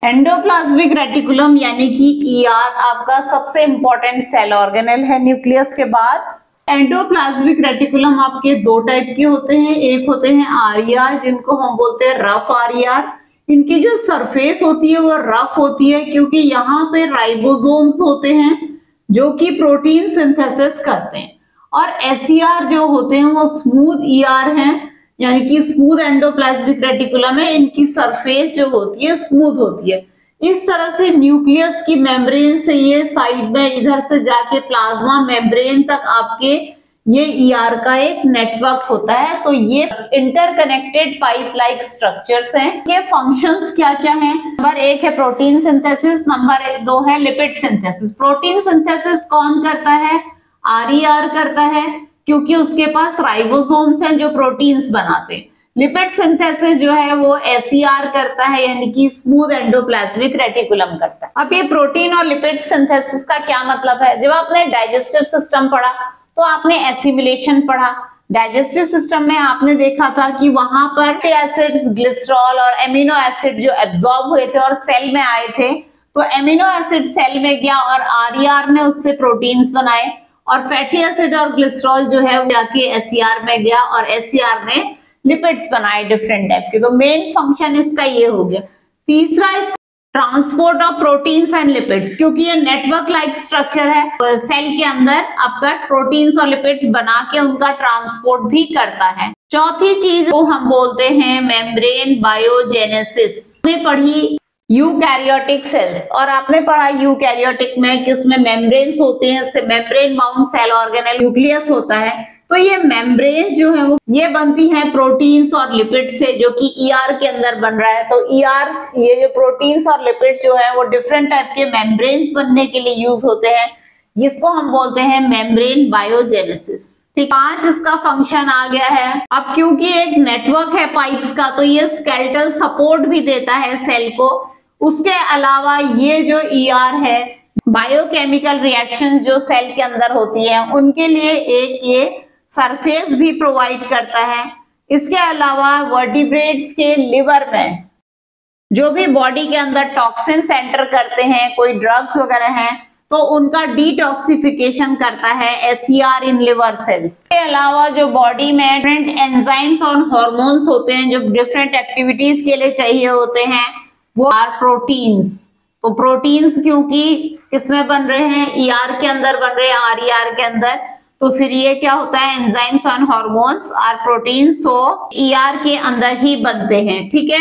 Endoplasmic reticulum यानी कि ER आपका सबसे इंपॉर्टेंट सेल ऑर्गेनेल है न्यूक्लियस के बाद। एंडोप्लाज्मिक रेटिकुलम आपके दो टाइप के होते हैं, एक होते हैं आरईआर जिनको हम बोलते हैं रफ आरईआर। इनकी जो सरफेस होती है वो रफ होती है क्योंकि यहाँ पे राइबोसोम्स होते हैं जो कि प्रोटीन सिंथेसिस करते हैं, और एसईआर जो होते हैं वो स्मूथ ईआर हैं यानी कि स्मूथ एंडोप्लाज्मिक रेटिकुलम है, इनकी सरफेस जो होती है स्मूथ होती है। इस तरह से न्यूक्लियस की मेम्ब्रेन से ये साइड में इधर से जाके प्लाज्मा मेम्ब्रेन तक आपके ये ईआर का एक नेटवर्क होता है। तो ये इंटरकनेक्टेड पाइप लाइक स्ट्रक्चर्स हैं। ये फंक्शंस क्या क्या हैं? नंबर 1 है प्रोटीन सिंथेसिस, नंबर 2 है लिपिड सिंथेसिस। प्रोटीन सिंथेसिस कौन करता है? आरईआर करता है क्योंकि उसके पास राइबोसोम्स हैं जो प्रोटीन्स बनाते हैं। लिपिड सिंथेसिस जो है वो एसईआर करता है यानी कि स्मूथ एंडोप्लाज्मिक रेटिकुलम करता है। अब ये प्रोटीन और लिपिड सिंथेसिस का क्या मतलब है? जब आपने डाइजेस्टिव सिस्टम पढ़ा तो आपने एसिमिलेशन पढ़ा। डाइजेस्टिव सिस्टम में आपने देखा था कि वहां पर फैटी एसिड्स, ग्लिसरॉल और एमिनो एसिड जो एब्जॉर्ब हुए थे और सेल में आए थे, तो एमिनो एसिड सेल में गया और आरईआर ने उससे प्रोटीन्स बनाए, और फैटी एसिड और ग्लिसरॉल जो है वो जाके एसईआर में गया और एसईआर ने लिपिड्स बनाए डिफरेंट टाइप के। तो मेन फंक्शन इसका ये हो गया। तीसरा इसका transport of proteins and lipids, क्योंकि ये नेटवर्क लाइक स्ट्रक्चर है, सेल के अंदर आपका प्रोटीन्स और लिपिड्स बना के उनका ट्रांसपोर्ट भी करता है। चौथी चीज को हम बोलते हैं मेम्ब्रेन बायोजेनेसिस। हमने पढ़ी यूकैरियोटिक सेल्स, और आपने पढ़ा यूकैरियोटिक में कि उसमें मेम्ब्रेन्स होते हैं, इससे membrane bound cell organelle nucleus होता है। तो ये मेम्ब्रेन्स जो है वो ये बनती है प्रोटीन्स और लिपिड से, जो कि ईआर के अंदर बन रहा है। तो ईआर ये जो प्रोटीन्स और लिपिड जो है वो डिफरेंट टाइप के मेम्ब्रेन्स बनने के लिए यूज होते हैं, जिसको हम बोलते हैं मेम्ब्रेन बायोजेनेसिस। 5 इसका फंक्शन आ गया है। अब क्योंकि एक नेटवर्क है पाइप्स का, तो ये स्केलेटल सपोर्ट भी देता है सेल को। उसके अलावा ये जो ईआर है, बायोकेमिकल रिएक्शंस जो सेल के अंदर होती है उनके लिए एक ये सरफेस भी प्रोवाइड करता है। इसके अलावा वर्टिब्रेट्स के लिवर में जो भी बॉडी के अंदर टॉक्सिन्स एंटर करते हैं, कोई ड्रग्स वगैरह हैं, तो उनका डिटॉक्सिफिकेशन करता है एसईआर इन लिवर सेल्स। इसके अलावा जो बॉडी में डिफरेंट एंजाइम्स और हार्मोन्स होते हैं जो डिफरेंट एक्टिविटीज के लिए चाहिए होते हैं, वो आर प्रोटीन्स। तो प्रोटीन्स क्योंकि किसमें बन रहे हैं? ईआर के अंदर बन रहे हैं, आरईआर के अंदर। तो फिर ये क्या होता है? एंजाइम्स और hormones are proteins, so ER के अंदर ही बनते हैं। ठीक है।